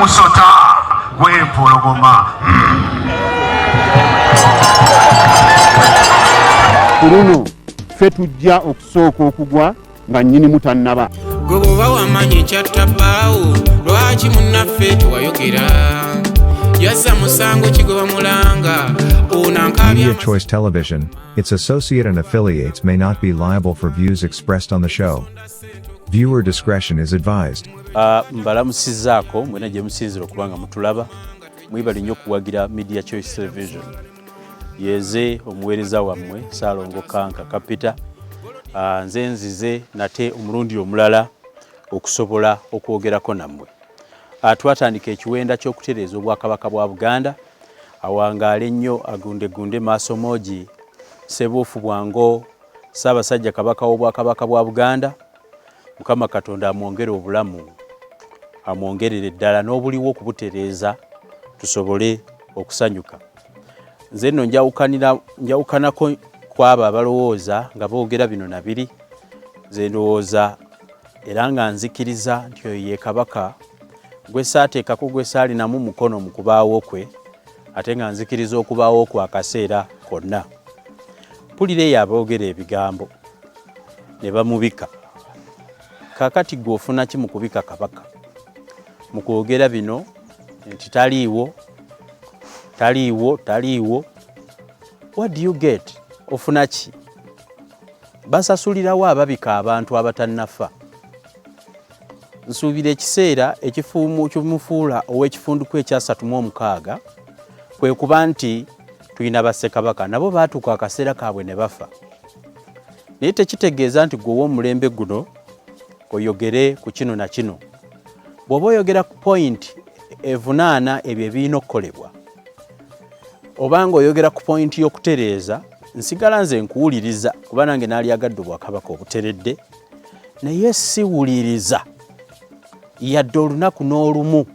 musota gw'empologoma. Kuno ffe tujja okusooka okugwa nga nnyini mutannaba. Gwe bw'oba wamanyi kyattabbaawo lwaki munnaffe tewayogera? Yazza musango kigoba mulanga. Media Choice Television, its associate and affiliates may not be liable for views expressed on the show. Viewer discretion is advised. Mbalamusizzaako mwena gye musinzira okubanga mutulaba. Mwebale nnyo okuwagira Media Choice Television. Yeze omuweereza wammwe Ssaalongo Kanka Kapita. Nze nzize nate omulundi omulala okusobola okwogerako nammwe. Twatandika ekiwenda ky'okutereeza obwakabaka bwa Buganda. Awangaale ennyo agundegunde maaso mogi Ssebuufu Bwango Ssaabasajja Kabaka w'Obwakabaka bwa Buganda. Mukama Katonda amwongere obulamu, amwongerere ddala n'obuliwo okubutereeza tusobole okusanyuka. Nze nno njawukanako kwabo abalowooza nga boogera bino na biri. Nze ndowooza era nga nzikiriza nti oyo ye Kabaka gwe saateekako gwe saalinamu mukono mu kubaawo kwe, ate nga nzikiriza okubaawo kwa akaseera konna. Mpulira eyo aboogera ebigambo ne bamubika. Kakati gwe ofuna ki mu kubika Kabaka? Mu kwogera bino nti taliiwo. What do you get? Ofuna ki? Basasulirawo ababika abantu abatannafa. Nsuubira ekiseera ekifuumu ky'omufuula ow'ekifunduku ekya 36 kwe kuba nti tulina bassekabaka nabo baatuuka akaseera kaabwe ne bafa. Naye tekitegeeza nti gwe w'omulembe guno oyogere ku kino na kino. Bw'oba oyogera ku point evunaana ebyo ebirina okukolebwa, obanga oyogera ku point y'okutereeza, nsigala nze nkuwuliriza kuba nange naali agadde obwakabaka obuteredde, naye siwuliriza yadde olunaku n'olumu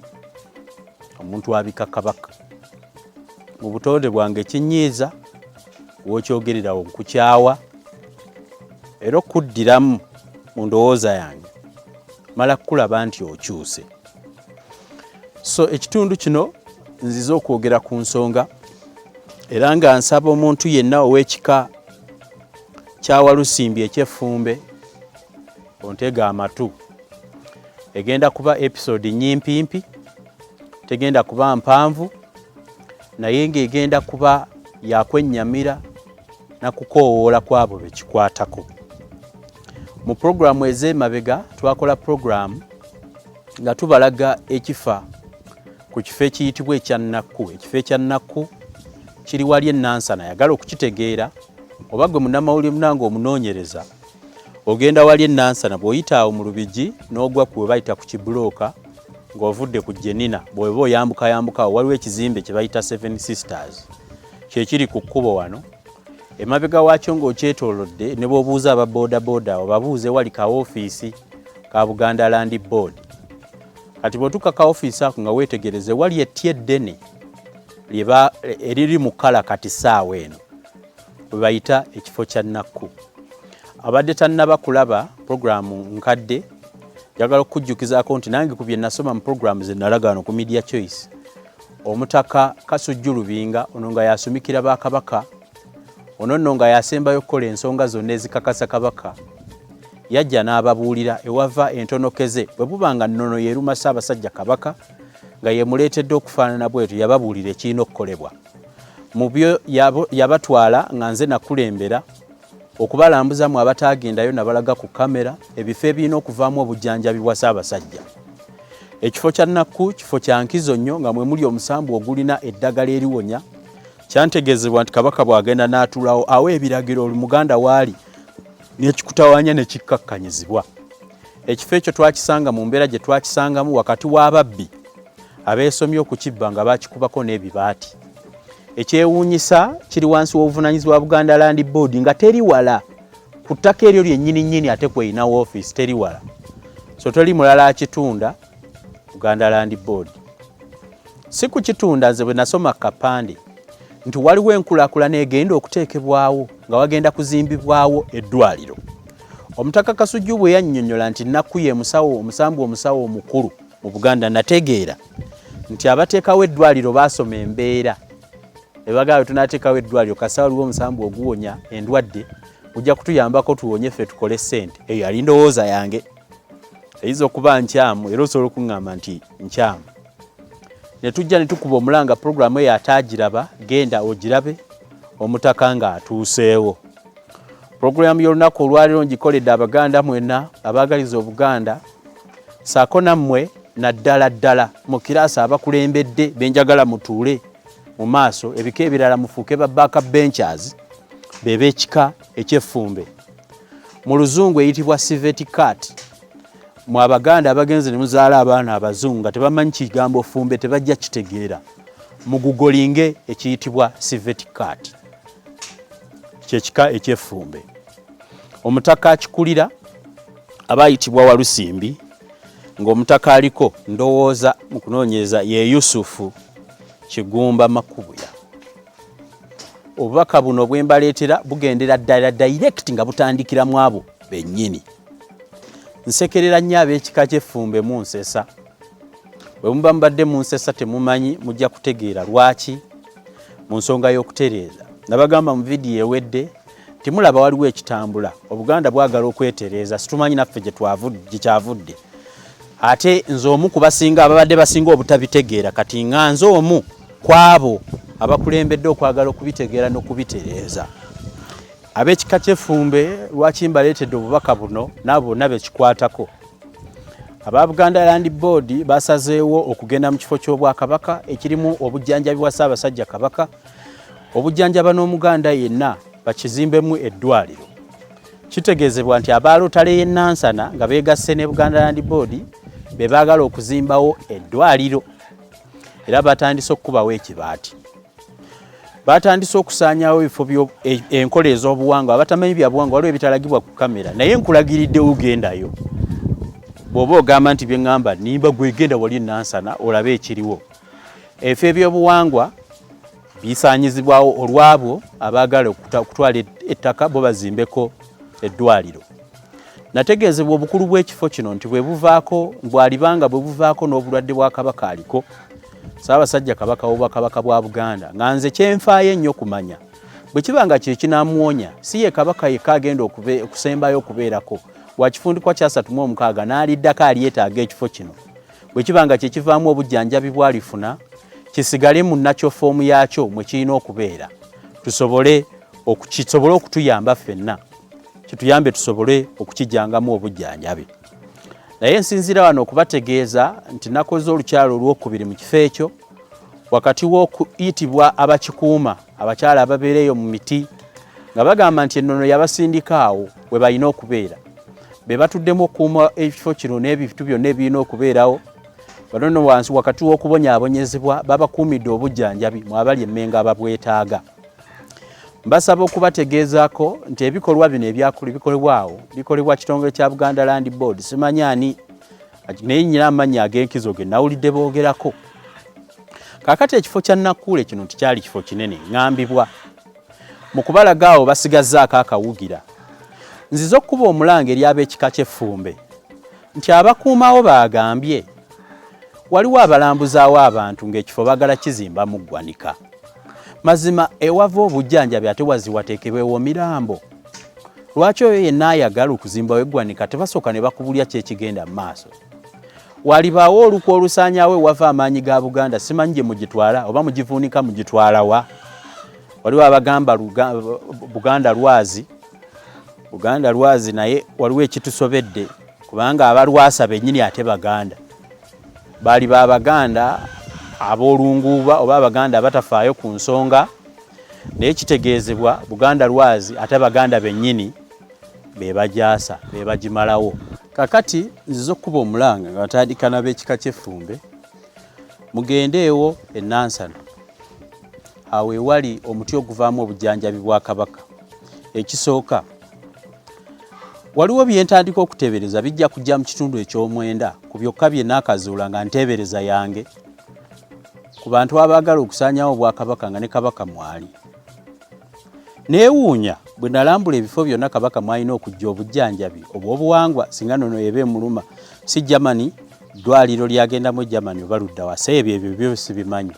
omuntu abika Kabaka. Mu butonde bwange kinyiiza w'okyogererawo nkukyawa era okuddiramu mu ndowooza yange mala kulaba nti okyuse. So ekitundu kino nziza okwogera ku nsonga era nga nsaba omuntu yenna ow'ekika kya Walusimbi eky'effumbe ontega amatu. Egenda kuba episode nyimpimpi, tegenda kuba mpanvu, naye ng'egenda kuba yakwennyamira na kukoowoola kwabo bekikwatako. Mu programu ez'emabega twakola programu nga tubalaga ekifa ku kifo ekiyitibwa ekya Nakku. Ekifo ekya Nakku kiri wali Nansana. Yagala okukitegeera oba gwe munnamawulire munange omunoonyereza, ogenda wali Nansana bw'oyita awo mu Lubigi n'ogwa ku we bayita ku Kibulooka ng'ovudde ku Jenina, bw'oba oyambuka awo waliwo ekizimbe kye bayita Seven Sisters kye kiri ku kkubo wano. Emabega waakyo ng'okyetoolodde ne bw'obuuza aba boda obabuuze wali ka ofiisi ka Buganda Land Board. Kati bw'otuuka ka ofiisi ako nga weetegereze wali etti eddene eriri mu kkala kati ssaawa eno we bayita ekifo kya Nakku. Abadde tannaba kulaba programu nkadde, njagala okujjukizaako nti nange ku bye nasoma mu programu ze nalaga wano ku Media Choice, Omutaka Kasujjulubinga ono nga yasumikira Bakabaka, ono nno nga yasembayo okukola ensonga zonna ezikakasa Kabaka, yajja n'ababuulira ewava entonokeze bwe buba nga nnono yeruma Ssaabasajja Kabaka nga yemuleetedde okufaanana bwetyo, yababuulira ekirina okukolebwa. Mu byo yabatwala nga nze nakulembera okubalambuza mu abataagendayo nabalaga ku kamera ebifo ebirina okuvaamu obujjanjabi bwa Ssaabasajja. Ekifo kya Nakku kifo kya nkizo nnyo nga mwe muli omusambu ogulina eddagala eriwonya. Kyantegeezebwa nti Kabaka bw'agenda n'atuulawo awo ebiragiro Olumuganda waali n'ekikutawaanya ne kikkakkanyizibwa. Ekifo ekyo twakisanga mu mbeera gye twakisangamu wakati w'ababbi abeesomye okukibba nga baakikubako n'ebibaati. Ekyewuunyisa kiri wansi w'obuvunaanyizibwa bwa Buganda Land Board nga teri wala ku ttaka eryo lyennyini ate kweyina woofiisi teri wala. So toli mulala akitunda Buganda Land Board. Si ku kitunda nze bwe nasoma kapande nti waliwo enkulaakulana egenda okuteekebwawo nga wagenda kuzimbibwawo eddwaliro. Omutaka Kasujju bwe yannyonnyola nti Nakku ye omusambu omusawo omukulu mu Buganda nategeera nti abateekawo eddwaliro baasoma embeera ebagaawe tunateekawo eddwaliro kasa waliwo omusambu oguwonya endwadde ojja kutuyambako tuwonye ffe tukole ssente eyo yali ndowooza yange eyinza okuba nkyamu era osobola okuŋŋamba nti nkyamu ne tujja ne tukuba omulanga puroguramu eyo ataagiraba genda ogirabe omutaka ng'atuuseewo puroguramu y'olunaku olwaleero ngikoledde abaganda mwenna abaagaliza obuganda Ssaako nammwe naddala ddala mu kiraasi abakulembedde benjagala mutuule mu maaso ebika ebirala mufuuke ba backup benchers beb'ekika eky'effumbe mu luzungu eyitibwa civet cat mu abaganda abagenzi ne muzaala abaana abazungu nga tebamanyi kigambo ffumbe tebajja kitegeera mugugolinge ekiyitibwa civet cat kyekika eky'effumbe omutaka akikulira abayitibwa Walusimbi ng'omutaka aliko ndowooza mu kunoonyereza ye Yusufu Kigumba Makubuya obubaka buno bwe mbaleetera bugendera ddala direct nga butandikira mu abo bennyini nsekerera nnyo ab'ekika ky'effumbe mu Nsesa bwe muba mubadde mu Nsesa temumanyi mujja kutegeera lwaki mu nsonga y'okutereeza nabagamba mu vidiyo ewedde timulaba waliwo ekitambula Obuganda bwagala okwetereeza situmanyi naffe gye kyavudde ate nze omu ku basinga ababadde basinga obutabitegeera kati nga nze omu kwabo abakulembedde okwagala okubitegeera n'okubitereeza ab'ekika ky'effumbe lwaki mbaleetedde obubaka buno nabo bonna bekikwatako aba Buganda Land Board basazeewo okugenda mu kifo ky'Obwakabaka ekirimu obujjanjabi bwa Ssaabasajja Kabaka obujjanjaba n'Omuganda yenna bakizimbemu eddwaliro kitegeezebwa nti abaalotale y'ennansana nga beegasse ne Buganda Land Board be baagala okuzimbawo eddwaliro era batandise okukubawo ekibaati batandise okusaanyawo ebifo enkola ez'obuwangwa abatamanyi bya buwangwa waliwo ebitalagibwa ku kamera naye nkulagiridde ugendayo bw'oba ogamba nti bye ŋŋamba nimba gwegenda wali nansana olabe ekiriwo ebifo ebyobuwangwa bisaanyizibwawo olwabo abaagala okutwala ettaka bo bazimbeko eddwaliro nategeezebwa obukulu bw'ekifo kino nti bwe buvaako bwalibanga bwe buvaako n'obulwadde bwa Kabaka aliko Ssaabasajja Kabaka w'Obwakabaka bwa Buganda nga nze kyenfaayo ennyo kumanya bwe kibanga kye kinaamuwonya si ye Kabaka yekka agenda okusembayo okubeerako wa kifundikwa kya 36 n'aliddako alyetaaga ekifo kino bwe kibanga kye kivaamu obujjanjabi bwalifuna kisigale mu nakyo foomu yaakyo mwe kirina okubeera tusobole okutuyamba ffenna kituyambe tusobole okukijjangamu obujjanjabi naye nsinzira wano okubategeeza nti nakoze olukyalo olwokubiri mu kifo ekyo wakati w'okuyitibwa abakikuuma abakyala ababeereyo mu miti nga bagamba nti ennono yabasindika awo we balina okubeera be batuddemu okukuuma ekifo kino n'ebintu byonna ebirina okubeerawo banono wansi wakati w'okubonyaabonyezebwa babakuumidde obujjanjabi mu abali emmenga ababwetaaga mbasaba okubategeezaako nti ebikolwa bino ebyakulu bikolebwawo bikolebwa kitongole kya Buganda Land Board simanyi ani naye nnyina amannya ag'enkizo ge nawulidde boogerako kaakati ekifo kya Nakkuule kino tikyali kifo kinene ŋŋambibwa mu kubalagaawo basigazzaako akawugira nziza okuba omulanga eri ab'ekika ky'effumbe nti abakuumawo baagambye waliwo abalambuzaawo abantu ng'ekifo bagala kizimba mu ggwanika mazima ewava obujjanjabi ate waziwateekebwewo mirambo lwaki oyo yenna ayagala okuzimbawo eggwanika tebasooka ne bakubulya kyekigenda mu maaso walibaawo olukwa olusaanyaawo ewava amaanyi ga Buganda simanyi gye mugitwala oba mugivuunika mugitwala wa waliwo abagamba Buganda lwazi naye waliwo ekitusobedde kubanga abalwasa bennyini ate Baganda baali Baganda ab'olunguuba oba Abaganda abatafaayo ku nsonga naye kitegeezebwa Buganda lwazi ate Baganda bennyini be bagyasa be bagimalawo kakati nziza okuba omulanga nga batandika n'ab'ekika ky'effumbe mugendeewo ennansana awo ewali omuti oguvaamu obujjanjabi bwa Kabaka ekisooka waliwo byentandika okuteebereza bijja kujja mu kitundu eky'omwenda ku byokka bye naakazuula nga nteebereza yange ku bantu abaagala okusaanyawo Obwakabaka nga ne Kabaka mwali neewuunya bwe nalambula ebifo byonna Kabaka mwalina okujja obujjanjabi obw'obuwangwa singa nono eba emuluma si Germany ddwaliro lyagendamu Germany oba ludda wasa ebyo byose bimanyi.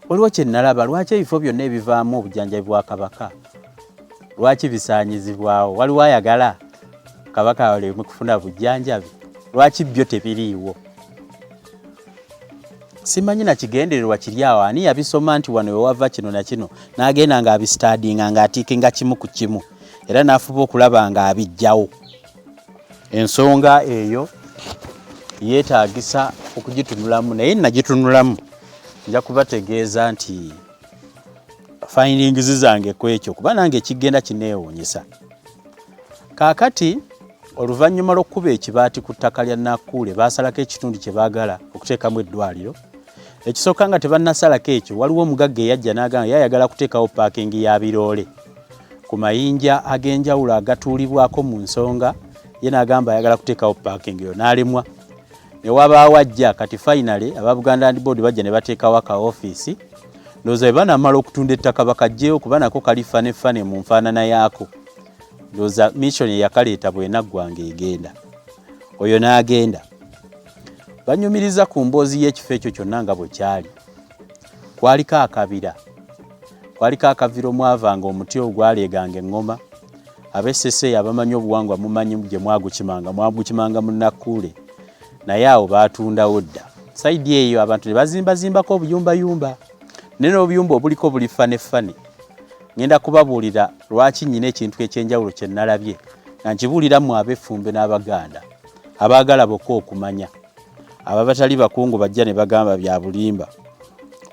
Waliwo kye nalaba lwaki ebifo byonna ebivaamu obujanjabi bwa Kabaka lwaki bisaanyizibwawo? Waliwo ayagala Kabaka aleme kufuna bujjanjabi? Lwaki byo tebiriiwo? Simanyi na kigendererwa kiri awo ani yabisoma nti wano wewava kino na kino n'agenda ng'abistadinga ng'atiikinga kimu ku kimu era n'afuba okulaba ng'abijjawo. Ensonga eyo yeetaagisa okugitunulamu naye nagitunulamu nja kubategeeza nti findings zange ku ekyo kuba nange kigenda kineewuunyisa. Kaakati oluvannyuma lw'okkuba ekibaati ku ttaka lya Nakkuule baasalako ekitundu kye baagala okuteekamu eddwaliro. Ekisooka nga tebannasalako ekyo waliwo omugagga eyajja n'agamba yayagala kuteekawo paakingi ya biroole ku mayinja ag'enjawulo agatuulibwako mu Nsonga, ye n'agamba ayagala kuteekawo paakingi yo n'alemwa. Ne wabaawo ajja kati finally aba Buganda Land Board bajja ne bateekawo aka ofiisi. Ndowooza bwe banamala okutunda ettaka bakajjeyo kuba nako kali fane mu nfaanana yaako. Ndowooza mission yakaleeta bwenaggwanga egenda. Oyo n'agenda. Banyumiriza ku mboozi y'ekifo ekyo kyonna nga bwe kyali. Kwaliko akabira. Kwaliko akaviro omwavanga omuti ogwaleeganga eŋŋoma. Ab'essese abamanyi obuwangwa mumanyi gye mwagukimanga mu Nakkuule. Naye awo baatundawo dda. Saidi eyo abantu ne bazimbazimbako obuyumbayumba. Naye n'obuyumba obuliko buli fane. Ngenda kubabuulira lwaki nnyina ekintu ekyenjawulo kye nalabye nga nkibuuliramu ab'effumbe n'Abaganda abaagala bokka okumanya. Aba batali bakungu bajja ne bagamba bya bulimba.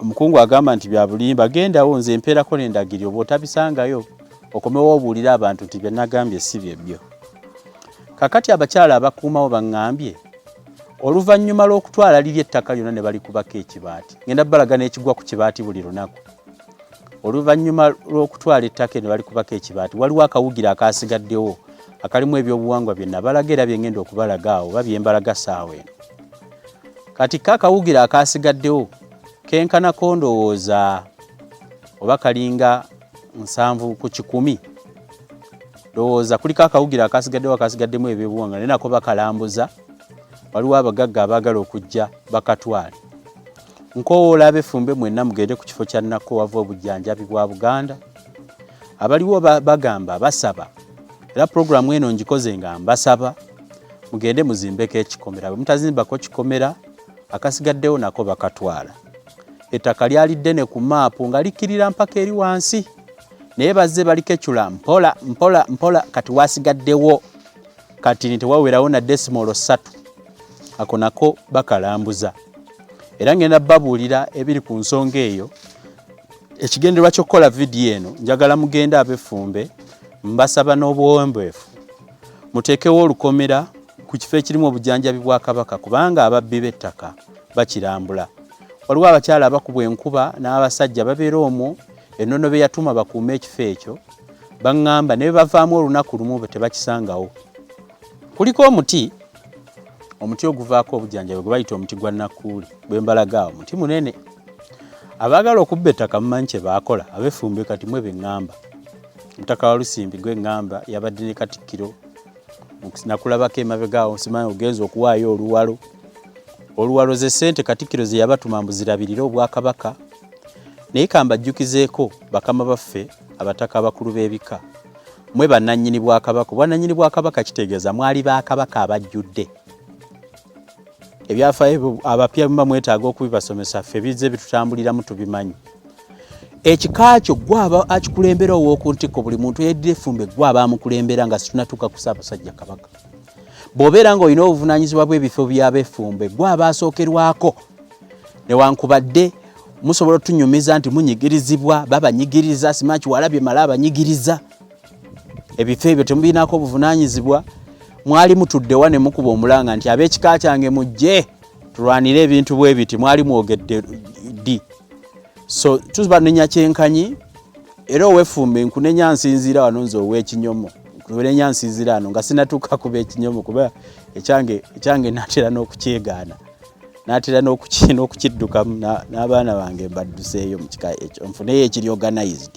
Omukungu agamba nti bya bulimba, gendawo nze mpeerako n'endagiriro bw'otabisangayo okomewo obuulira abantu nti bye nagambye si byebyo. Kakati abakyala abakuumawo baŋŋambye oluvannyuma lw'okutwala liri ettaka lyonna ne balikubako ekibaati. Ngenda balaga n'ekigwa ku kibaati buli lunaku. Oluvannyuma lw'okutwala ettaka ne balikubako ekibaati waliwo akawugira akaasigaddewo akalimu ebyobuwangwa bye nabalaga era bye ngenda okubalaga awo oba bye mbalaga ssaawa eno. Kati kakawugira akaasigaddewo kenkanako ndowooza oba kalinga 7 ku 100. Ndowooza kuliko akawugira akaasigaddemu ebyobuwangwa naye nako bakalambuza. Waliwo abagagga abaagala okujja bakatwale. Nkowoola ab'effumbe mwenna mugende ku kifo kya Nakko wava obujjanjabi bwa Buganda. Abaliwo bagamba basaba. Era programu eno ngikoze nga mbasaba mugende muzimbeko ekikomera. Bwe mutazimbako kikomera akasigaddewo nako bakatwala. Ettaka lyali ddene ku maapu nga likirira mpaka eri wansi. Naye bazze balikecula mpola kati wasigaddewo kati tewawerawo na decimal 3. Ako nako bakalambuza. Era ngenda babuulira ebiri ku nsonga eyo. Ekigendererwa ky'okukola vidiyo eno njagala mugenda ab'effumbe mbasaba n'obuwombeefu muteekewo olukomera ku kifo ekirimu obujjanjabi bwa Kabaka kubanga ababbi b'ettaka bakirambula. Waliwo abakyala abakubwa enkuba n'abasajja babeera omwo ennono be yatuma bakuume ekifo ekyo baŋŋamba ne bavaamu olunaku lumu tebakisangawo. Kuliko omuti oguvaako obujjanjabi gwe bayita omuti gwa Nakkuule gwe mbalaga awo muti munene. Abaagala okubba ettaka mumanyi kye baakola ab'effumbe kati mwe be ŋŋamba. Mutaka wa Lusimbi gwe ŋŋamba yabadde ne Katikkiro nakulabako emabega awo simanyi ogenza okuwaayo oluwalo ze ssente Katikkiro ze yabatuma mbuzirabirire Obwakabaka. Naye kambajjukizeeko bakama baffe abataka abakulu b'ebika mwe bannannyini Bwakabaka. Bwannannyini Bwakabaka kitegeeza mwali Bakabaka abajjudde. Ebyafaayo abapya mba mwetaaga okubibasomesa ffe bizze bitutambuliramu tubimanyi. Ekika kyo gwaba akikulembera ow'oku ntikko buli muntu yeddira effumbe gwaba amukulembera nga situnatuuka ku Ssaabasajja Kabaka. Bw'obeera ng'olina obuvunaanyizibwa bw'ebifo by'ab'effumbe gwaba asookerwako. Newankubadde musobola otunyumiza nti munyigirizibwa babanyigiriza simaki walabye mala abanyigiriza. Ebifo ebyo temubinaako obuvunaanyizibwa. Mwali mutuddewa ne mukuba omulanga nti ab'ekika kyange mujje tulwanire ebintu bwe biti mwali mwogedde ddi. So tubanenya kyenkanyi era ow'effumbe nkunenya nsinziira wano nze ow'ekinyomo nkunenya nsinziira wano nga sinatuuka kuba ekinyomo kuba ekyange naatera n'okukyegaana naatera n'okukiddukamu n'abaana bange mbadduseeyo mu kika ekyo nfuneyo ekiri organized.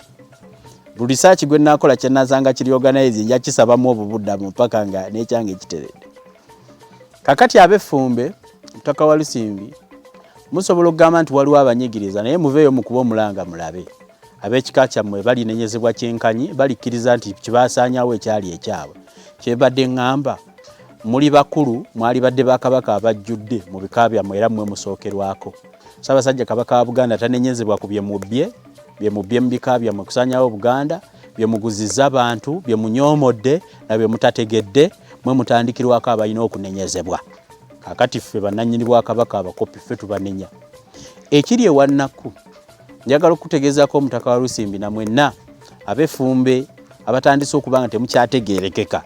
Buli saaki gwe naakola kye nasanga kiri organized njakisabamu obubuddamu mpaka nga n'ekyange kiteredde. Kakati ab'effumbe mutaka wa Lusimbi musobola okugamba nti waliwo abanyigiriza naye muveeyo mukuba omulanga mulabe ab'ekika kyammwe balinenyezebwa kyenkanyi balikkiriza nti kibasaanyawo ekyali ekyabwe kyebadde ŋŋamba muli bakulu mwali badde ba Kabaka abajjudde mu bika byammwe era mmwe musookerwako Ssaabasajja Kabaka wa Buganda tanenyezebwa ku bye mubbye mu bika byammwe kusaanyawo Buganda bye muguzizza abantu bye munyoomodde na bye mutategedde mwe mutandikirwako abalina okunenyezebwa kakati ffe bannannyini bwa Kabaka abakopi ffe tubanenya ekiri ewa Nakku njagala okutegeezaako omutaka wa Lusimbi na mwenna ab'effumbe abatandise okuba nga temukyategeerekeka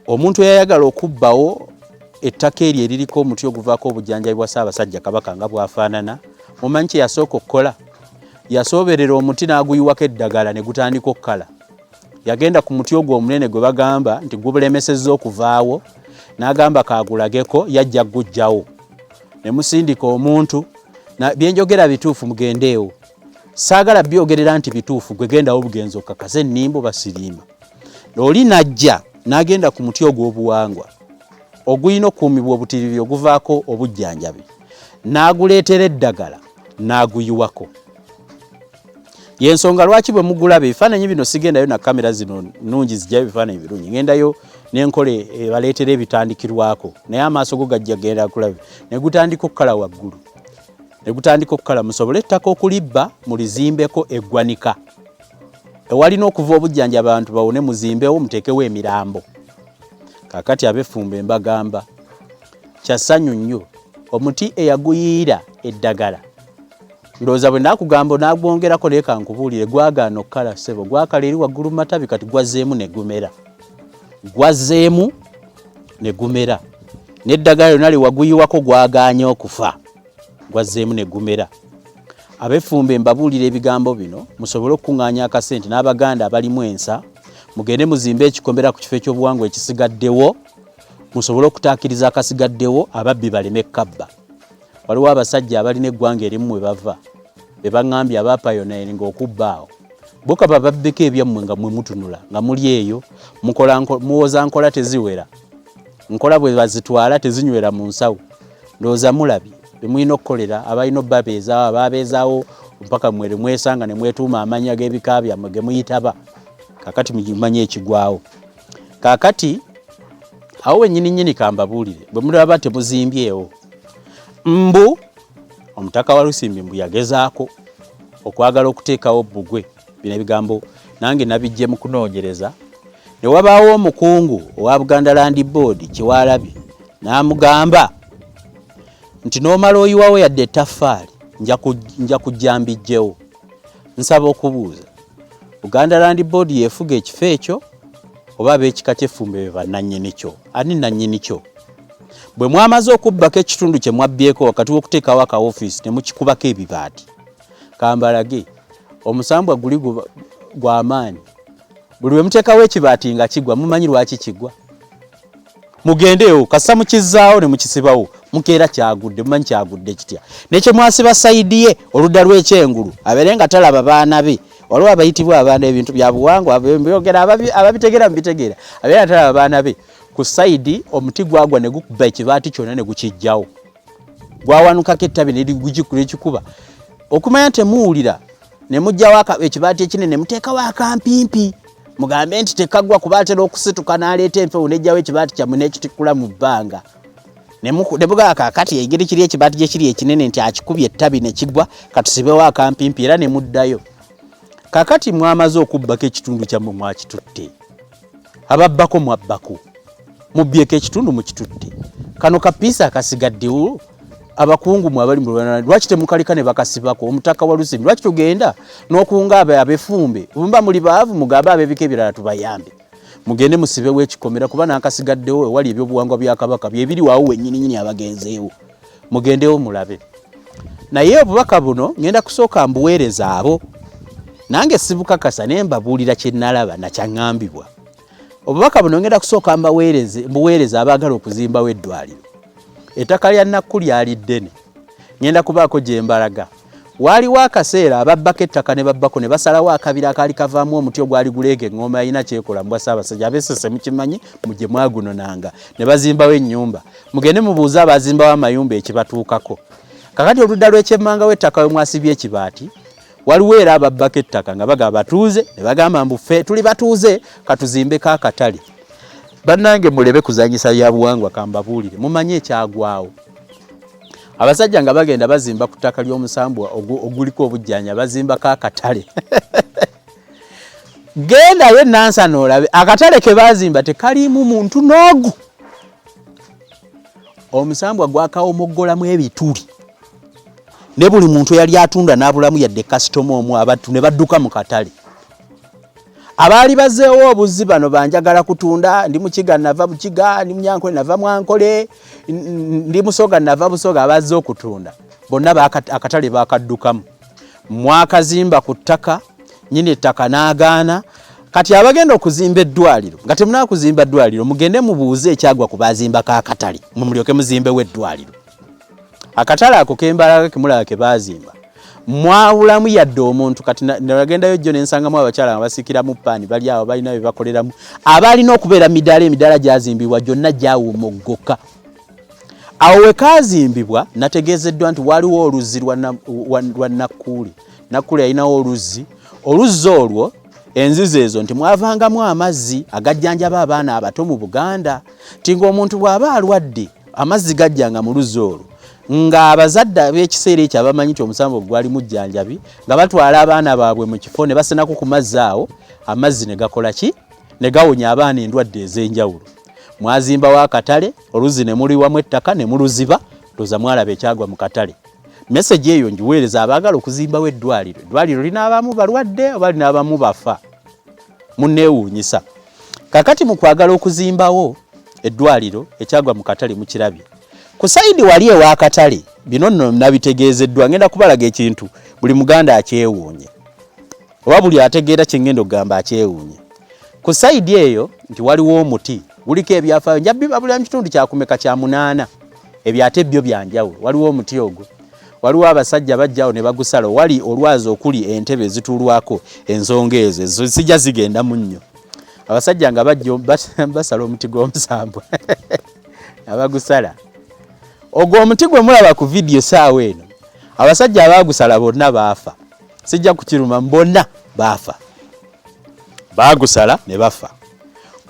omuntu eyayagala okubbawo ettaka eryo eririko omuti oguvaako obujjanjabi bwa Ssaabasajja Kabaka nga bwafaanana mumanyi kye yasooka okukola yasooberera omuti n'aguyiwako eddagala ne gutandika okukala yagenda ku muti ogwo omunene gwe bagamba nti gubulemesezza okuvaawo n'agamba kaagulageko yajja gujjawo ne musindika omuntu byenjogera bituufu mugendeewo saagala byogerera nti bituufu gwe gendawo bugenzi okakasa ennimbo basirimba oli najja n'agenda ku muti ogw'obuwangwa ogulina okukuumibwa obutiriri oguvaako obujjanjabi n'aguleetera eddagala n'aguyiwako y'ensonga lwaki bwe mugulaba ebifaananyi bino sigendayo na kamera zino nnungi zijjayo ebifaananyi birungi ngendayo n'enkola baleetera ebitandikirwako naye amaaso go gajja genda kulaba ne gutandika okukala waggulu ne gutandika okukala musobole ettaka okulibba mulizimbeko eggwanika ewalina okuva obujjanjabi abantu bawone muzimbewo muteekewo emirambo kakati ab'effumbe mbagamba kya ssanyu nnyo omuti eyaguyiira eddagala ndowooza bwe naakugamba n'agwongerako naye kankubuulire gwagaana okukala ssebo gwakala eri waggulu mu matabi kati gwazzeemu ne gumera n'eddagala lyonna lye waguyiwako gwagaanye okufa gwazzeemu ne gumera ab'effumbe mbabuulira ebigambo bino musobole okukuŋŋaanya akasente n'Abaganda abalimu ensa mugende muzimbe ekikombera ku kifo ekyobuwangwa ekisigaddewo musobole okutaakiriza akasigaddewo ababbi baleme kabba waliwo abasajja abalina eggwanga erimu we bava be baŋŋambye abapayoneeringa okubbaawo bokaba babbeko ebyammwe nga mwe mutunula nga muli eyo muwoza nkola teziwera nkola bwe bazitwala tezinywera mu nsawo ndowooza mulabye bemulina okukolera abalina obbabeezaawo ababeezaawo mpaka mwere mwesanga ne mwetuuma amannya g'ebika byammwe ge muyitaba kakati mumanye ekigwawo kakati awo wennyini kambabuulire bwe mulaba temuzimbyewo mbu omutaka wa Lusimbi mbu yagezaako okwagala okuteekawo bbugwe bino ebigambo nange nabijje mu kunoonyereza ne wabaawo omukungu owa Buganda Land Board Kiwalabye n'amugamba nti n'omala oyiwawo yadde ettaffaali nja kujja mbijjewo nsaba okubuuza Buganda Land Board yeefuga ekifo ekyo oba ab'ekika ky'effumbe be bannannyini kyo ani nannyini kyo bwe mwamaze okubbako ekitundu kye mwabbyeko wakati w'okuteekawo aka ofiisi ne mukikubako ebibaati kambalage omusambwa guli gw'amaanyi buli lwe muteekawo ekibaati nga kigwa mumanyi lwaki kigwa mugendeewo kasa mukizzaawo ne mukisibawo mukeera kyagudde mumanyi kyagudde kitya nekye mwasiba sayidi ye oludda lw'ekyengulu abeere nga talaba baana be waliwo abayitibwa abaana ebintu bya buwangwa byogera ababitegera mubitegeera abeera talaba baana be ku sayidi omuti gwagwa ne gukuba ekibaati kyonna ne gukijjawo gwawanukako ettabi negikikuba okumanya temuwulira ne mugjawo ekibaati ekinene muteekawo akampimpi mugambe nti tekagwa kuba atera okusituka n'aleeta empewo nejjawo ekibaati kyammwe n'ekitikula mu bbanga ne mugamba kaakati engeri kiri ekibaati gye kiri ekinene nti akikubye ettabi ne kigwa katusibewo akampimpi era ne muddayo kaakati mwamaze okubbako ekitundu kyammwe mwakitutte ababbako mwabbako mubbyeko ekitundu mukitutte kano kapiisa akasigaddewo abakungu mwe abali mu lwaki temukalika ne bakasibako omutaka wa Lusimbi lwaki tugenda n'okunga ab'effumbe mba muli baavu mugambe ab'ebika ebirala tubayambe mugende musibewo ekikomera kuba n'akasigaddewo ewali ebyobuwangwa bya Kabaka byebiri waawo wennyininyini abagenzeewo mugendewo mulabe naye obubaka buno ngenda kusooka mbuweereza abo nange sibukakasa naye mbabuulira kye nalaba nakyaŋŋambibwa obubaka buno ngenda kusooka mbuweereza abaagala okuzimbawo eddwaliro ettaka lya Nakku lyali ddene ngenda kubaako gye mbalaga waliwo akaseera ababbako ettaka ne babbako ne basalawo akabira akaali kavaamu omuti ogwali guleege eŋŋoma alina kyekola mbwa Ssaabasajja abeesese mukimanyi mugye mwagunonanga ne bazimbawo ennyumba mugende mubuuze abazimbawo amayumba ekibatuukako kakati oludda lw'ekyemmanga w'ettaka we mwasibye ekibaati waliwo era ababbako ettaka nga bagaba batuuze ne bagamba mbu ffe tuli batuuze katuzimbeko akatale bannange mulebe kuzanyisa bya buwangwa kambabuulire mumanye ekyagwawo abasajja nga bagenda bazimba ku ttaka ly'omusambwa oguliko obujjanja bazimbako akatale gendayo nansana olabe akatale ke bazimba tekalimu muntu n'ogu omusambwa gwakawomogolamu ebituli ne buli muntu yali atunda n'abulamu yadde kasitoma omu abantu ne badduka mu katale abaali bazeewo obuzzi bano banjagala kutunda ndi mukiga nava bukiga ndi munyankole nava mwankole ndi musoga nava busoga abazze okutunda bonna akatale bakaddukamu mwakazimba ku ttaka nyine ettaka n'agaana kati abagenda okuzimba eddwaliro nga temunaa kuzimba ddwaliro mugende mubuuze ekyagwa ku bazimbako akatale mulyoke muzimbewo eddwaliro akatale ako kembalaga kemulaga ke bazimba mwawulamu yadde omuntu kati nagendayo jjo nensangamu abakyala nga basikira mu paani bali awo balina bye bakoleramu abalina okubeera midaala gyazimbibwa gyonna gyawumoggoka awo we kazimbibwa nategeezeddwa nti waliwo oluzzi lwa Nakkuule Nakkuule yalinawo oluzzi olwo enzizi ezo nti mwavangamu amazzi agajjanjaba abaana abato mu Buganda nti ng'omuntu bw'aba alwadde amazzi gajjanga mu luzzi olwo nga abazadde b'ekiseera ekyo abamanyi nti omusambo gwali mujjanjabi nga batwala abaana baabwe mu kifo ne basenako ku mazzi awo amazzi ne gakola ki ne gawonya abaana endwadde ez'enjawulo mwazimbawo akatale oluzzi ne muliwamu ettaka ne muluziba toza mwalaba ekyagwa mu katale meseji eyo njiweereza abaagala okuzimbawo eddwaliro linaabamu balwadde oba linaabamu bafa munneewuunyisa kakati mu kwagala okuzimbawo eddwaliro ekyagwa mu katale mukirabye ku sayidi wali ew'akatale bino nno nabitegeezeddwa ngenda kubalaga ekintu buli muganda akyewuunye oba buli ategeera kye ngenda okugamba akyewuunye ku sayidi eyo nti waliwo omuti guliko ebyafaayo njabibabulira mu kitundu kyakumeka kya 8 ebyate byo byanjawulo waliwo omuti ogwo waliwo abasajja bajjawo ne bagusala wali olwazi okuli entebe ezituulwako ensonga ezo sijja zigenda mu nnyo abasajja nga bajja basala omuti gw'omusambwa abagusala ogwo omuti gwe mulaba ku video saawa eno abasajja abaagusala bonna baafa sijja kukiruma bonna baafa baagusala ne bafa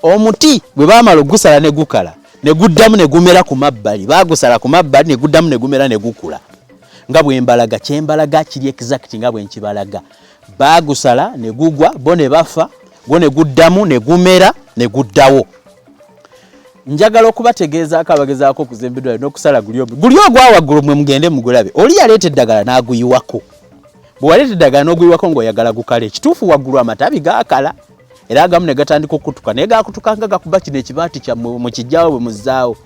omuti bwe baamala ogusala ne gukala ne guddamu ne gumera ku mabbali baagusala ku mabbali ne guddamu ne gumera ne gukula nga bwembalaga kyembalaga kiri exact nga bwenkibalaga baagusala ne gugwa bo ne bafa gwo ne guddamu ne gumera ne guddawo njagala okubategeeza akabagezaako okuzimba n'okusala guli ogwawaggulu mwe mugende mugulabe oli yaleeta eddagala n'aguyiwako bwe waleeta eddagala n'oguyiwako ng'oyagala gukala ekituufu waggulu amatabi gaakala era agamu ne gatandika okutuka naye gakutuka nga gakuba kino ekibaati kyammwe mu kijjaawo bwe muzzaawo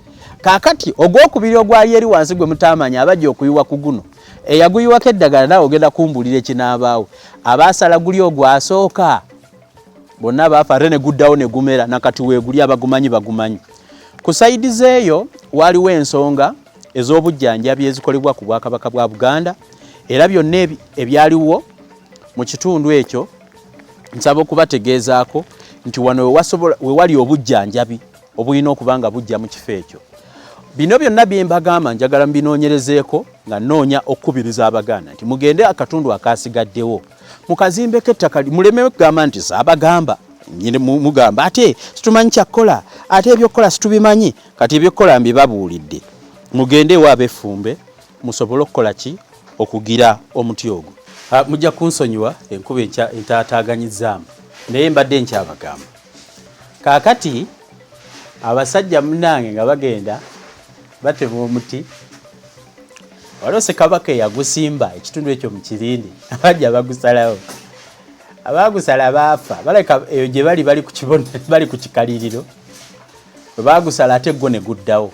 kaakati ogwokubiri ogwali eri wansi gwe mutaamanya abajja okuyiwa ku guno eyaguyiwako eddagala naawe ogenda kumbulira ekinaabaawo abaasala guli ogwasooka bonna baafa ate ne guddawo ne gumera nakati weeguli abagumanyi bagumanyi ku sayidi zeeyo waliwo ensonga ez'obujjanjabi ezikolebwa ku Bwakabaka bwa Buganda era byonna ebyaliwo mu kitundu ekyo nsaba okubategeezaako nti wano we wali obujjanjabi obulina okuba nga bujja mu kifo ekyo bino byonna bye mbagamba njagala mbinoonyerezeeko nga nnoonya okukubiriza Abaganda nti mugende akatundu akaasigaddewo mukazimbeko ettaka muleme kugamba nti saabagamba nyine mugamba ate situmanyi kyakkola ate ebyokkola situbimanyi kati ebyokkola mbibabuulidde mugende ewa ab'effumbe musobole okukola ki okugira omuti ogwo mujja kunsonyiwa enkuba entaataaganyizaamu naye mbadde nkyabagamba kaakati abasajja munnange nga bagenda batema omuti waliwo Kabaka eyagusimba ekitundu ekyo mu Kirindi abajja bagusalawo abaagusala baafa baleka eyo gye bali ku kikaliriro baagusala ate gwo ne guddawo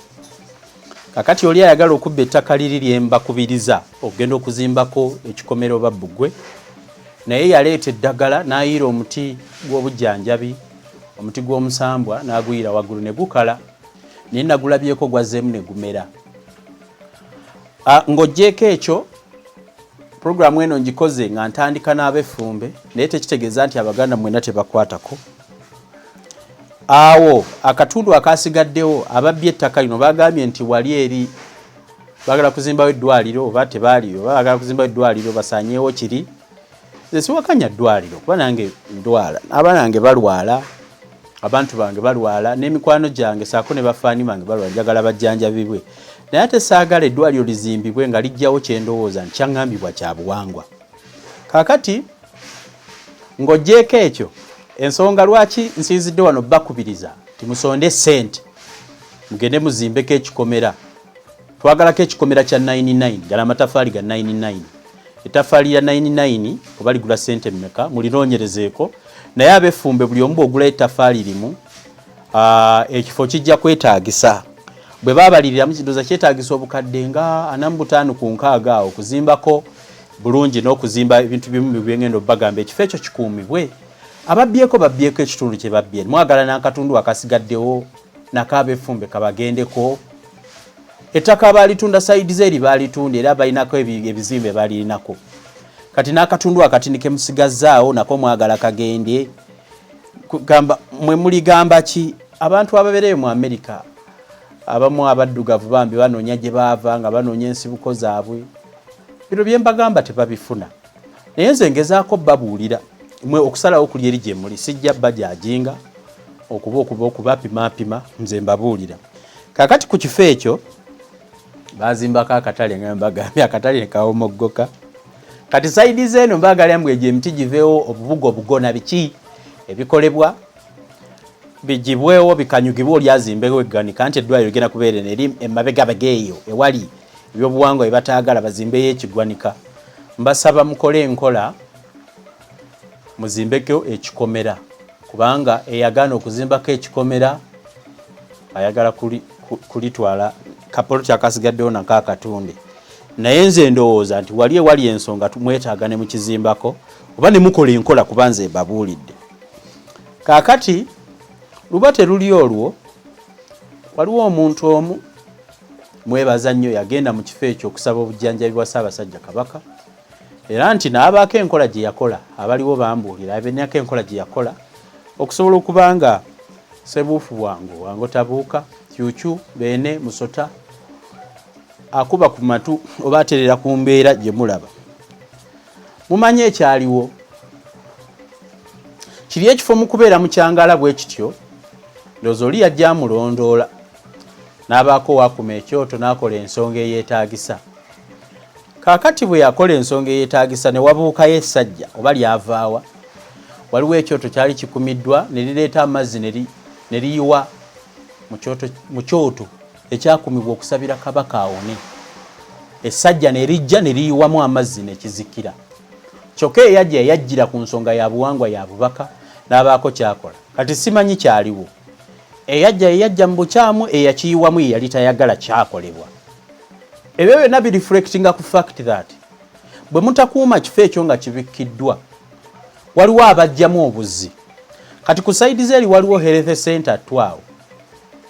kakati oli ayagala okubba ettaka liri lyembakubiriza okugenda okuzimbako ekikomero oba bbugwe naye yaleeta eddagala n'ayiira omuti gw'obujjanjabi omuti gw'omusambwa n'aguyira waggulu ne gukala naye nagulabyeko gwazzeemu ne gumera ng'oggyeko ekyo Programu eno ngikoze nga ntandika n'abefumbe naye tekitegeeza nti Abaganda mwena tebakwatako. Awo akatundu akasigaddewo ababbye ettaka lino bagambye nti wali eri bagala kuzimbawo eddwaliro oba tebaaliyo bagala kuzimbawo eddwaliro basanyeewo kiri. Nze siwakanya ddwaliro kuba nange ndwala, abaana bange balwala, abantu bange balwala, n'emikwano gyange Ssaako ne bafaani bange balwala, njagala bajjanjabibwe. Naye ate saagala eddwaliro lizimbibwe nga lijjawo kyendowooza nti kyaŋŋambibwa kya buwangwa. Kaakati ng'oggyeko ekyo ensonga lwaki nsinzidde wano bakubiriza timusonde ssente mugende muzimbeko ekikomera. Twagalako ekikomera kya 99 ddala amataffaali ga 99. Ettaffaali lya 99 oba ligula ssente mmeka mulinoonyerezeeko, naye abefumbe buli omu bw'ogula ettaffaali limu ekifo kijja kwetaagisa. Bwe baabaliriramu kidoza kyetaagisa obukadde nga 45 ku 60 awo okuzimbako bulungi n'okuzimba ebintu bimu byengendo bagamba ekifo ekyo kikuumibwe. Ababbyeko babbyeko ekitundu kye babbye. Mwagala n'akatundu akasigaddewo nakabefumbe kabagendeko. Ettaka baalitunda sayidi zeri baalitunda era balinako ebizimbe balirinako. Kati n'akatundu akatindike musigazzaawo nako mwagala kagende. Gamba mwe muligamba ki abantu ababereyo mu Amerika abamu abaddugavu bambi banoonya gye baava nga banoonya ensibuko zaabwe. Bino bye mbagamba tebabifuna. Naye nze ngezaako babuulira mwe okusalawo kuli eri gye muli sijja bajajinga okubapima nze mbabuulira. Kakati ku kifo ekyo bazimbako akatale nga mbagambye akatale ne kawomoggoka. Kati sayidi zeno mbagala mbwe gye emiti giveewo obubugo obugona biki ebikolebwa bijibwewo bikanyugibwa oli azimbewo egganika nti eddwaliro ligenda kubeera neri emabega bageeyo ewali ebyobuwangwa ebataagala bazimbeyo ekigwanika. Mbasaba mukole enkola muzimbeko ekikomera kubanga eyagana okuzimbako ekikomera ayagala kulitwala kapoloti akasigaddewo nako akatunde. Naye nze ndowooza nti wali ewali ensonga tumwetaagane mu kizimbako oba ne mukola enkola kuba nze babuulidde. Kaakati luba teruli olwo waliwo omuntu omu mwebaza nnyo yagenda mu kifo ekyo okusaba obujjanjabi bwa Ssaabasajja Kabaka era nti n'abaako enkola gye yakola abaliwo bambuulira abenako enkola gye yakola okusobola okubanga sebuufu bwangu wango tabuuka kyukyu beene musota akuba ku matu oba aterera ku mbeera gye mulaba. Mumanye ekyaliwo kiri ekifo mu kubeera mu kyangala bwe kityo ndowooza oli yajja amulondoola n'abaako wakuma ekyoto n'akola ensonga eyeetaagisa. Kaakati bwe yakola ensonga eyeetaagisa ne wabuukayo essajja oba lyavaawa waliwo ekyoto kyali kikumiddwa ne lireeta amazzi ne liyiwa mu kyoto ekyakumibwa okusabira Kabaka awone. Essajja ne lijja ne liyiwamu amazzi ne kizikira. Kyokka eyajja yajjira ku nsonga ya buwangwa ya bubaka n'abaako kyakola. Kati simanyi kyaliwo. Eyajja mu bukyamu eyakiyiwamu yali tayagala kyakolebwa. Ebyo byonna bireflectinga ku fact that bwe mutakuuma kifo ekyo nga kibikkiddwa waliwo abajjamu obuzzi. Kati ku sayidi zeri waliwo health center 12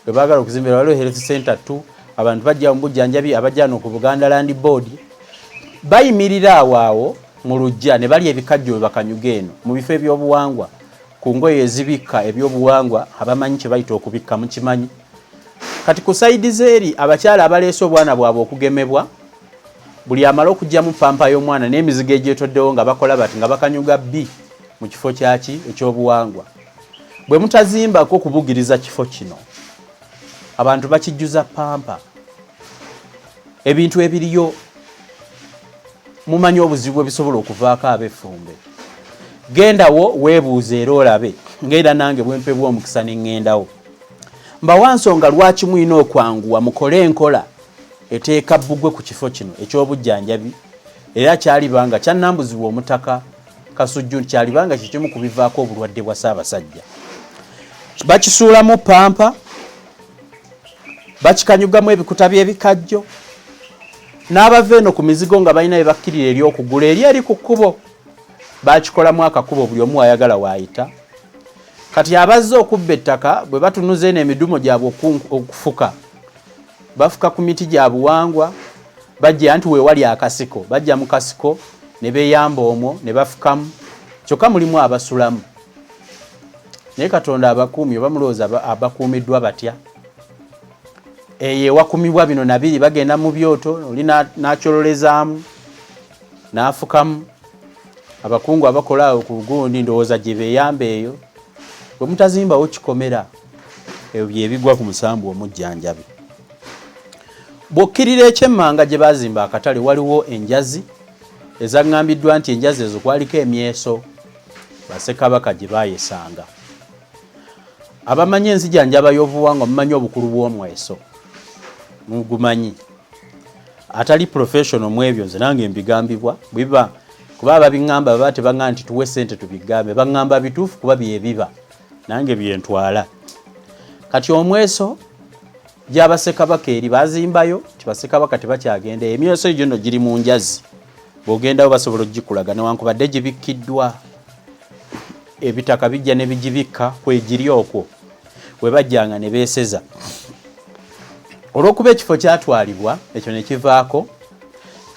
bwe baagala okuzimbira waliwo health center 2 abantu bajja mu bujjanjabi abajjano ku Buganda Land Board bayimirira awo mu lujja ne bali ebikajjo bakanyuga eno mu bifo ebyobuwangwa ku ngoye ezibikka ebyobuwangwa abamanyi kye bayita okubikka mu kimanyi. Kati ku sayidi zeri abakyala abaleese obwana bwabwe okugemebwa buli amala okujjamu pampa y'omwana n'emizigo egyetoddewo nga bakola bati nga bakanyuga bbi mu kifo kyaki ekyobuwangwa. Bwe mutazimbako kubugiriza kifo kino abantu bakijjuza pampa ebintu ebiriyo mumanyi obuzibu ebisobola okuvaako abefumbe. Gendawo weebuuze era olabe ngenda nange bwempebwa omukisa ne ŋŋendawo. Mbawa nsonga lwaki mulina okwanguwa mukole enkola eteeka bbugwe ku kifo kino eky'obujjanjabi era kyalibanga kyannambuzibwa omutaka Kasujju kyalibanga kikimu kubivaako obulwadde bwa Ssaabasajja. Bakisuulamu pampa bakikanyugamu ebikuta by'ebikajjo n'abava eno ku mizigo nga balina bye bakkirira ery'okugula eri ku kkubo bakikolamu akakubo buli omu ayagala waayita. Kati abazze okubba ettaka bwe batunuza eno emidumo gyabwe okufuka bafuka ku miti gya buwangwa bajja nti weewali akasiko bajja mu kasiko ne beeyamba omwo ne bafukamu kyokka mulimu abasulamu naye Katonda abakuumye bamulowooza abakuumiddwa batya eyo ewakumibwa bino nabiri bagenda mu byoto oli n'akyololezaamu n'afukamu abakungu abakola awo ku gundi ndowooza gye beeyamba eyo bwe mutazimbawo kikomera ebyo byebigwa ku musambu omujjanjabi bw'okkirira ekyemmanga gye baazimba akatale waliwo enjazi ezaŋŋambiddwa nti enjazi ezo kwaliko M.I.S.O Bassekabaka gye baayesanga abamanyi enzijanjaba y'obuwangwa mumanyi obukulu bw'Omweso mugumanyi atali professional mu ebyo nze nange mbigambibwa biba kuba ababiŋŋamba baba tebaŋŋamba nti tuwe ssente tubigambe baŋŋamba bituufu kuba byebiba nange byentwala kati Omweso gy'Abassekabaka eri bazimbayo ti Bassekabaka tebakyagenda M.I.S.O egyo nno giri mu njazi bw'ogendawo basobola okugikulaga newankubadde gibikkiddwa ebitaka bijja ne bigibikka kwegiri okwo we bajjanga ne beeseza olw'okuba ekifo kyatwalibwa ekyo ne kivaako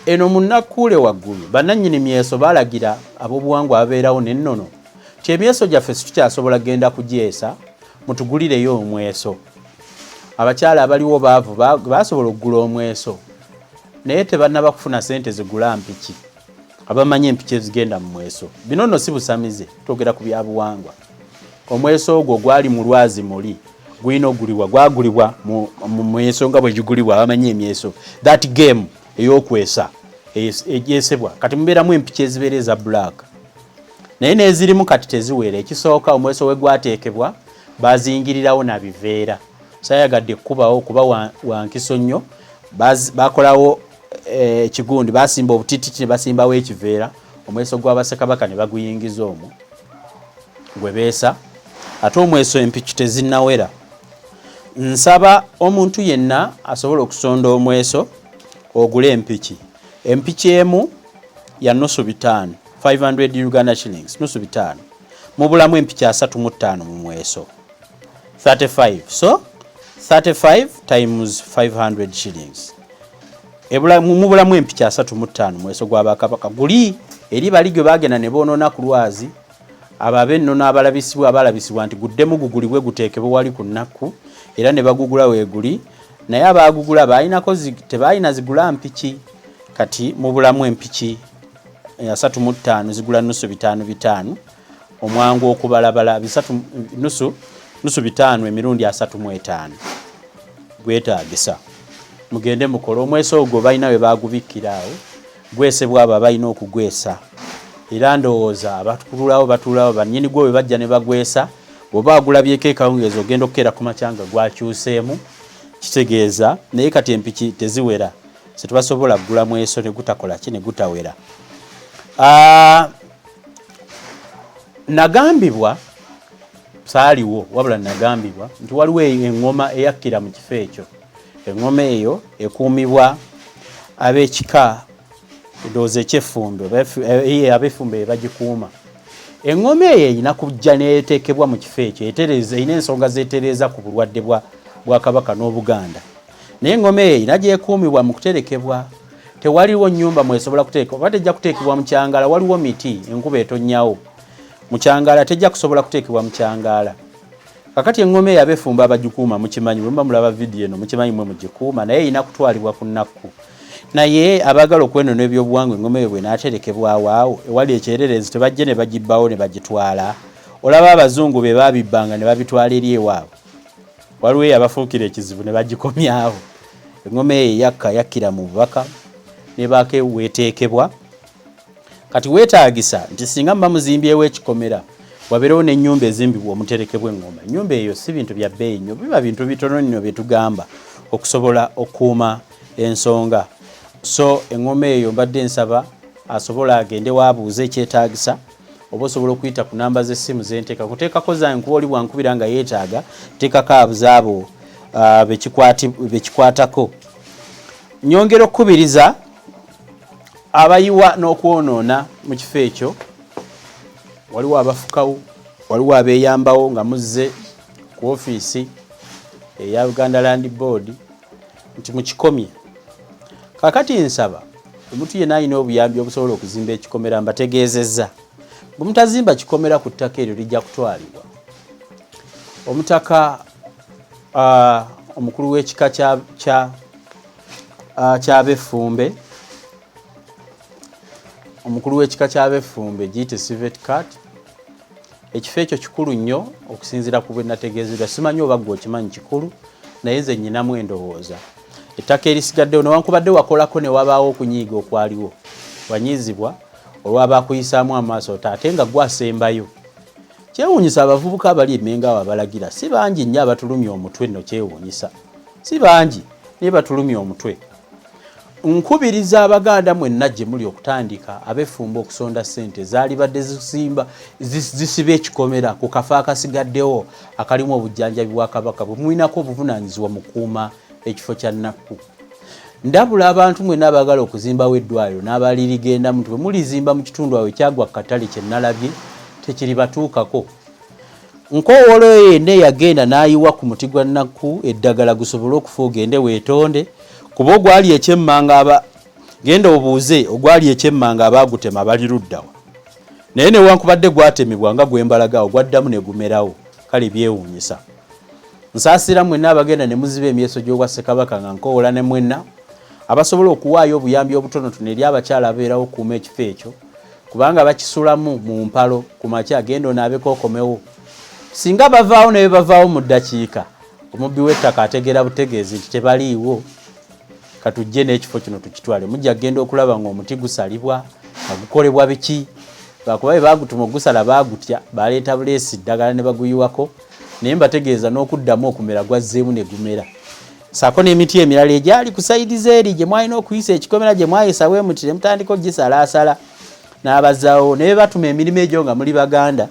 eno mu Nakkuule waggulu bannannyini M.I.S.O baalagira ab'obuwangwa ababeerawo n'ennono ti M.I.S.O gyaffe situkyasobola genda kugyesa mutugulireyo Omweso abakyala abaliwo baavu baasobola okugula Omweso naye tebannaba kufuna ssente zigula mpiki abamanyi empiki ezigenda mu Mweso bino nno si busamize twogera ku byabuwangwa Omweso ogwo gwali mu lwazi muli gwina ogulibwa gwagulibwa mu Mweso nga bwe gigulibwa abamanyi M.I.S.O that game ey'okwesa egyesebwa kati mubeeramu empiki ezibeera eza black naye n'ezirimu kati teziwera ekisooka Omweso we gwateekebwa bazingirirawo na biveera sayagadde kubawo kuba wankiso nnyo bakolawo ekigundi basimba obutititi ne basimbawo ekiveera Omweso gw'Abassekabaka ne baguyingiza omwo gwe beesa ate Omweso empiki tezinnawera nsaba omuntu yenna asobola okusonda Omweso ogule empiki emu ya nusu 500 Uganda shillings nusu 5 mubulamu empiki 35 mu Mweso 35 so 35 times 500 shillings mubulamu empiki 35 Mweso gw'Abakabaka guli eri bali gwe bagenda ne boonona ku lwazi ababenno abalabisibwa nti guddemu gugulibwe guteekebwe wali ku Nakku era ne bagugula weeguli naye abagugula tebalina zigula mpiki kati mubulamu empiki 35 zigula nusu 5 omwangu okubalabala nusu 5 emirundi 35 gwetaagisa mugende mukole Omweso ogwo balina we bagubikkiraawo gwesebwa abo balina okugwesa era ndowooza abatulawo bannyini gwe bajja ne bagwesa bw'oba agulabyeko ekawungeezi ogenda okukeera ku makyanga gwakyuseemu kitegeeza naye kati empiki teziwera setubasobola kugula Mweso ne gutakola ki ne gutawera nagambibwa saaliwo wabula nagambibwa nti waliwo eŋŋoma eyakkira mu kifo ekyo eŋŋoma eyo ekuumibwa ab'ekika ndowooza ekyeffumbe ab'effumbe be bagikuuma eŋŋoma eyo erina kujja neeteekebwa mu kifo ekyo erina ensonga zeetereeza ku bulwadde bwa Kabaka n'Obuganda naye eŋŋoma eyo erina gyekuumibwa mu kuterekebwa tewaliwo nnyumba mwesobola kuteekebwa oba tejja kuteekebwa mu kyangala waliwo miti enkuba etonnyawo mu kyangala tejja kusobola kuteekebwa mu kyangala kakati eŋŋoma eyo ab'effumbe abagikuuma mukimanyi bwe muba mulaba vidiyo eno mukimanyi mwe mugikuuma naye erina kutwalibwa ku Nakku naye abagala okwenona ebyobuwangwa eŋŋoma eyo bwe naaterekebwawo awo ewali ekyererezi tebajje ne bagibbawo ne bagitwala olaba abazungu be babibbanga ne babitwala eri ewaabwe waliwo eyo abafuukira ekizibu ne bagikomyawo eŋŋoma eyo yakkira mu bubaka nebaako weeteekebwa kati weetaagisa nti singa muba muzimbyewo ekikomera wabeerewo n'ennyumba ezimbibwa omuterekebwa eŋŋoma ennyumba eyo si bintu bya bbeeyi nnyo biba bintu bitono nnyo bye tugamba okusobola okuuma ensonga so eŋŋoma eyo mbadde nsaba asobola agende waabuuza ekyetaagisa oba osobola okuyita ku namba z'essimu zenteeka kuteekako zange kuba oli bwankubira nga yeetaaga teekako abuzaabo bekikwatako nyongera okukubiriza abayiwa n'okwonoona mu kifo ekyo waliwo abafukawo waliwo abeeyambawo nga muzze ku ofiisi eya Uganda Land Board nti mukikomye kakati nsaba omuntu yenna alina obuyambi obusobola okuzimba ekikomera mbategeezezza bwe mutazimba kikomera ku ttaka eryo lijja kutwalibwa. Omutaka omukulu w'ekika ky'Abefumbe omukulu w'ekika ky'Abefumbe giyite Civet Cat, ekifo ekyo kikulu nnyo okusinziira ku bwe nategeezebwa. Simanyi oba gwe okimanyi kikulu, naye nze nnyinamu endowooza. Ettaka erisigaddewo newankubadde wakolako ne wabaawo okunyiiga okwaliwo, wanyiizibwa olw'abakuyisaamu amaaso ate nga gwasembayo. Kyewuunyisa abavubuka abali emmenga awo abalagira si bangi nnyo abatulumya omutwe nno, kyewuunyisa si bangi naye batulumya omutwe. Nkubiriza Abaganda mwenna gye muli okutandika Abefumbe okusonda ssente zaali badde zisiba ekikomera ku kafo akasigaddewo akalimu obujjanjabi bwa Kabaka bwe mulinako obuvunaanyizibwa mu kukuuma ekifo kya Nakku. Ndabula abantu mwenna abaagala okuzimbawo eddwaliro n'abalirigenda muntu bwe mulizimba mu kitundu awo ekyagwa katale kye nalabye tekiri batuukako. Nkowolo yenna yagenda n'ayiwa ku muti gwa Nakku eddagala gusobole okufa ogende weetonde, kuba ogwali ekyemmanga genda obuuze ogwali ekyemmanga Abagutema bali luddawa. Naye newankubadde gwatemebwa nga gwembalagaawo gwaddamu ne gumerawo, kale byewuunyisa. Nsaasira mwenna abagenda ne muziba M.i.S.O gy'obwa Ssekabaka nga nkowola ne mwenna abasobola okuwaayo obuyambi obutonotono eri abakyala abeerawo okukuuma ekifo ekyo, kubanga bakisulamu mu mpalo ku makya agenda onaabeko okomewo. Singa bavaawo ne bavaawo mu ddakiika, omubbi w'ettaka ategeera butegeezi nti tebaliiwo. Katujje n'ekifo kino tukitwale. Mujja genda okulaba ng'omuti gusalibwa nga gukolebwa biki. Lwakuba bwe baagutuma ogusala baagutya baleeta buleesi ddagala ne baguyiwako, naye mbategeeza n'okuddamu okumera gwazzeemu ne gumera. Ssaako n'emiti emirala egyali ku sayidi z'eri gye mwalina okuyisa ekikomera gye mwayisawo emuti ne mutandika ogisalaasala n'abazaawo ne batuma emirimu egyo nga muli Baganda.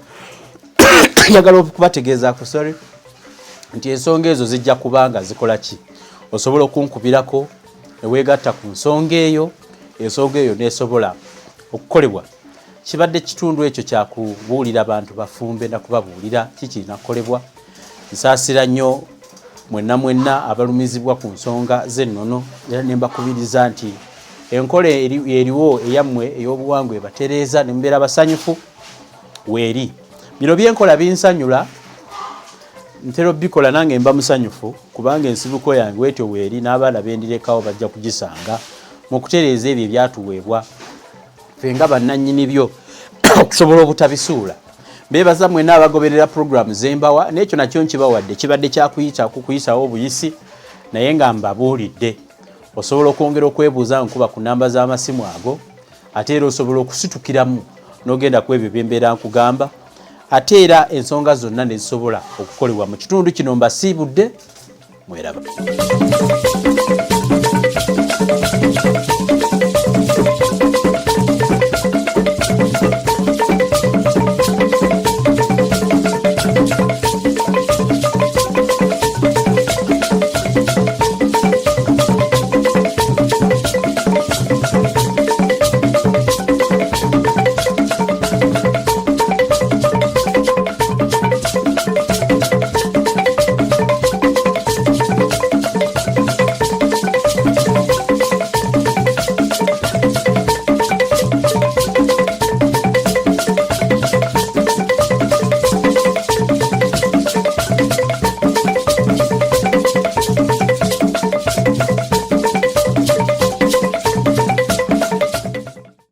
Njagala okubategeezaako nti ensonga ezo zijja kubanga zikola ki. Osobola okunkubirako ne weegatta ku nsonga eyo, ensonga eyo neesobola okukolebwa. Kibadde kitundu ekyo kya kubuulira abantu bafumbe na kubabuulira kikirina kukolebwa. Nsaasira nnyo mwenna abalumizibwa ku nsonga z'ennono, era ne mbakubiriza nti enkola eriwo eyammwe ey'obuwangwa ebatereeza ne mubeera basanyufu weeri. Bino byenkola binsanyula, ntera obbikola nange mba musanyufu kubanga ensibuko yange wetyo weeri n'abaana bendirekawo bajja kugisanga mu kutereeza ebyo ebyatuweebwa ffe nga bannannyini byo okusobola obutabisuula. Beebaza mwenna abagoberera puroguramu zembawa, n'ekyo nakyo nkibawadde kibadde kukuyisawo obuyisi, naye nga mbabuulidde osobola okwongera okwebuuza nkuba ku namba z'amasimu ago, ate era osobola okusitukiramu n'ogenda ku ebyo bye mbeera nkugamba, ate era ensonga zonna ne zisobola okukolebwa mu kitundu kino. Mbasiibudde, mweraba.